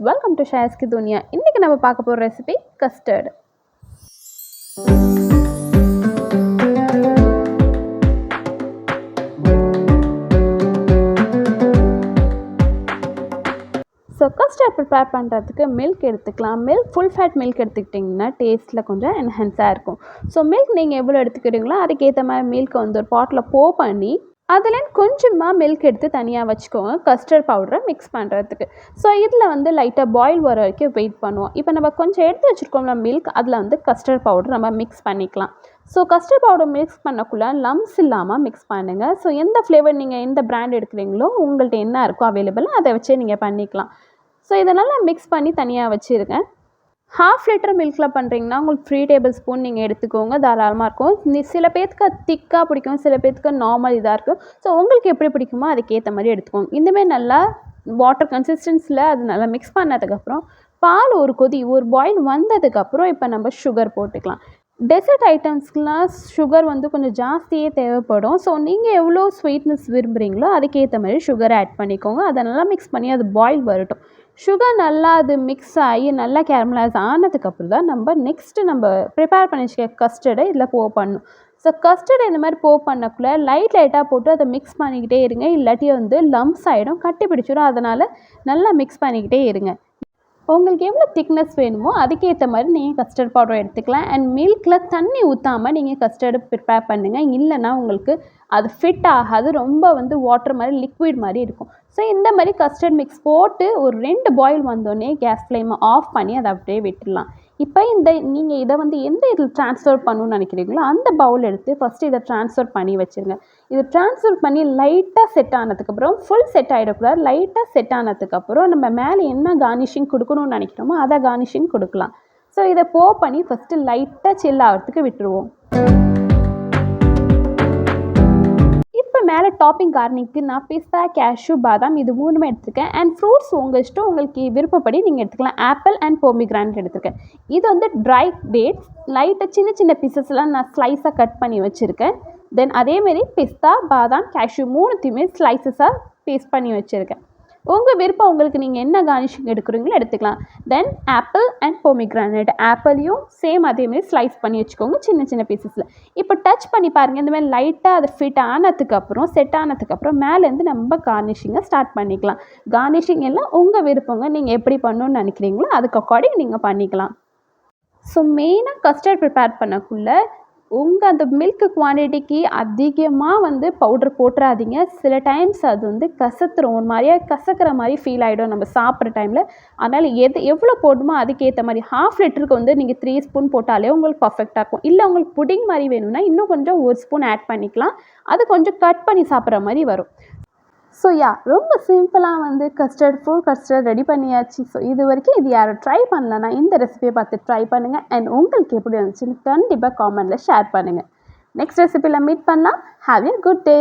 Welcome to ஷாயஸ் கி துனியா. இன்றைக்கி நம்ம பார்க்க போகிற recipe custard. So custard prepare பண்ணுறதுக்கு மில்க் எடுத்துக்கலாம். மில்க் ஃபுல் ஃபேட் மில்க் எடுத்துக்கிட்டிங்கன்னா டேஸ்ட்டில் கொஞ்சம் என்ஹான்ஸாக இருக்கும். ஸோ மில்க் நீங்கள் எவ்வளோ எடுத்துக்கிறீங்களோ அதுக்கேற்ற மாதிரி மில்க்கை வந்து ஒரு பாட்டில் பண்ணி அதில் கொஞ்சமாக மில்க் எடுத்து தனியாக வச்சுக்கோங்க கஸ்டர்ட் பவுடரை மிக்ஸ் பண்ணுறதுக்கு. ஸோ இதில் வந்து லைட்டாக பாயில் வர வரைக்கும் வெயிட் பண்ணுவோம். இப்போ நம்ம கொஞ்சம் எடுத்து வச்சுருக்கோம்ல மில்க், அதில் வந்து கஸ்டர்ட் பவுடர் நம்ம மிக்ஸ் பண்ணிக்கலாம். ஸோ கஸ்டர்ட் பவுடர் மிக்ஸ் பண்ணக்குள்ளே லம்ஸ் இல்லாமல் மிக்ஸ் பண்ணுங்கள். ஸோ எந்த ஃப்ளேவர் நீங்கள் எந்த பிராண்ட் எடுக்கிறீங்களோ உங்கள்கிட்ட என்ன இருக்கோ அவைலபிள் அதை வச்சே நீங்கள் பண்ணிக்கலாம். ஸோ இதை நல்லா மிக்ஸ் பண்ணி தனியாக வச்சுருங்க. 1/2 லிட்டர் மில்கில் பண்ணுறீங்கன்னா உங்களுக்கு 3 டேபிள் ஸ்பூன் நீங்கள் எடுத்துக்கோங்க, தாராளமாக இருக்கும். சில பேருக்கு திக்காக பிடிக்கும், சில பேருக்கு நார்மல் இதாக இருக்கும். ஸோ உங்களுக்கு எப்படி பிடிக்குமோ அதுக்கேற்ற மாதிரி எடுத்துக்கோங்க. இந்தமாதிரி நல்லா வாட்டர் கன்சிஸ்டன்ஸில் அது நல்லா மிக்ஸ் பண்ணதுக்கப்புறம் பால் ஒரு பாயில் வந்ததுக்கப்புறம் இப்போ நம்ம சுகர் போட்டுக்கலாம். டெசர்ட் ஐட்டம்ஸ்க்குலாம் சுகர் வந்து கொஞ்சம் ஜாஸ்தியே தேவைப்படும். ஸோ நீங்கள் எவ்வளோ ஸ்வீட்னஸ் விரும்புகிறீங்களோ அதுக்கேற்ற மாதிரி சுகர் ஆட் பண்ணிக்கோங்க. அதை நல்லா மிக்ஸ் பண்ணி அது பாயில் வரட்டும். சுகர் நல்லா அது மிக்ஸ் ஆகி நல்லா கேரமலைஸ் ஆனதுக்கப்புறம் தான் நம்ம ப்ரிப்பேர் பண்ணி வச்சுக்க கஸ்டர்டை இதில் பண்ணணும். ஸோ கஸ்டர்டை இந்த மாதிரி பண்ணக்குள்ளே லைட்டாக போட்டு அதை மிக்ஸ் பண்ணிக்கிட்டே இருங்க. இல்லாட்டி வந்து லம்ஸ் ஆகிடும், கட்டி பிடிச்சிடும். அதனால் நல்லா மிக்ஸ் பண்ணிக்கிட்டே இருங்க. உங்களுக்கு எவ்வளோ திக்னஸ் வேணுமோ அதுக்கேற்ற மாதிரி நீங்கள் கஸ்டர்ட் பவுடர் எடுத்துக்கலாம். அண்ட் மில்கில் தண்ணி ஊற்றாமல் நீங்கள் கஸ்டர்டு ப்ரிப்பேர் பண்ணுங்கள். இல்லைனா உங்களுக்கு அது ஃபிட் ஆகாது, ரொம்ப வந்து வாட்டர் மாதிரி லிக்விட் மாதிரி இருக்கும். ஸோ இந்த மாதிரி கஸ்டர்ட் மிக்ஸ் போட்டு ஒரு 2 பாயில் வந்தோடனே கேஸ் ஃப்ளேமை ஆஃப் பண்ணி அதை அப்படியே விட்டுடலாம். இப்போ நீங்கள் இதை வந்து எந்த இதில் ட்ரான்ஸ்ஃபர் பண்ணணும்னு நினைக்கிறீங்களோ அந்த பவுல் எடுத்து ஃபஸ்ட்டு இதை ட்ரான்ஸ்ஃபர் பண்ணி வச்சுருங்க. இது ட்ரான்ஸ்ஃபர் பண்ணி லைட்டாக செட் ஆனதுக்கப்புறம், ஃபுல் செட் ஆகிடக்கூடாது, லைட்டாக செட் ஆனதுக்கப்புறம் நம்ம மேலே என்ன கார்னிஷிங் கொடுக்கணும்னு நினைக்கிறோமோ அதை கார்னிஷிங் கொடுக்கலாம். ஸோ இதை பண்ணி ஃபஸ்ட்டு லைட்டாக சில் ஆகிறதுக்கு விட்டுருவோம். மேலே டாப்பிங் கார்னிங்க்கு நான் பிஸ்தா, கேஷ்யூ, பாதாம் இது 3மே எடுத்துருக்கேன். அண்ட் ஃப்ரூட்ஸ் உங்கள் இஷ்டம், உங்களுக்கு விருப்பப்படி நீங்கள் எடுத்துக்கலாம். ஆப்பிள் அண்ட் பொமிகிரானட் எடுத்துருக்கேன். இது வந்து ட்ரை டேட்ஸ் லைட்டாக சின்ன சின்ன பீசஸ்லாம் நான் ஸ்லைஸாக கட் பண்ணி வச்சுருக்கேன். தென் அதேமாரி பிஸ்தா, பாதாம், கேஷ்யூ 3த்தையுமே ஸ்லைசஸாக பீஸ் பண்ணி வச்சுருக்கேன். உங்கள் விருப்பம், உங்களுக்கு நீங்கள் என்ன கார்னிஷிங் எடுக்கிறீங்களோ எடுத்துக்கலாம். தென் ஆப்பிள் அண்ட் பொமிகிரானட், ஆப்பிளையும் சேம் அதேமாதிரி ஸ்லைஸ் பண்ணி வச்சுக்கோங்க சின்ன சின்ன பீசஸில். இப்போ டச் பண்ணி பாருங்கள். இந்தமாதிரி லைட்டாக அது ஃபிட் ஆனதுக்கப்புறம் செட் ஆனதுக்கப்புறம் மேலேருந்து நம்ம கார்னிஷிங்கை ஸ்டார்ட் பண்ணிக்கலாம். கார்னிஷிங் எல்லாம் உங்கள் விருப்பங்க, நீங்கள் எப்படி பண்ணணும்னு நினைக்கிறீங்களோ அதுக்கு அக்கார்டிங் நீங்கள் பண்ணிக்கலாம். ஸோ மெயினாக கஸ்டர்ட் ப்ரிப்பேர் பண்ணக்குள்ளே அந்த மில்க் குவான்டிட்டிக்கு அதிகமாக வந்து பவுடர் போட்டுறாதீங்க. சில டைம்ஸ் அது வந்து கசத்துரும், ஒரு மாதிரியாக கசக்கிற மாதிரி ஃபீல் ஆகிடும் நம்ம சாப்பிட்ற டைமில். அதனால் எவ்வளோ போடணுமோ அதுக்கேற்ற மாதிரி 1/2 லிட்டருக்கு வந்து நீங்கள் 3 ஸ்பூன் போட்டாலே உங்களுக்கு பர்ஃபெக்டாக இருக்கும். இல்லை உங்களுக்கு புடிங் மாதிரி வேணும்னா இன்னும் கொஞ்சம் 1 ஸ்பூன் ஆட் பண்ணிக்கலாம். அது கொஞ்சம் கட் பண்ணி சாப்பிட்ற மாதிரி வரும். ஸோ ரொம்ப சிம்பிளாக வந்து ஃபுல் கஸ்டர்ட் ரெடி பண்ணியாச்சு. ஸோ இது வரைக்கும் இது யாரும் ட்ரை பண்ணலன்னா இந்த ரெசிபியை பார்த்து ட்ரை பண்ணுங்கள். அண்ட் உங்களுக்கு எப்படி இருந்துச்சுன்னு கண்டிப்பாக காமெண்ட்டில் ஷேர் பண்ணுங்கள். நெக்ஸ்ட் ரெசிபியில் மீட் பண்ணலாம். Have a good day.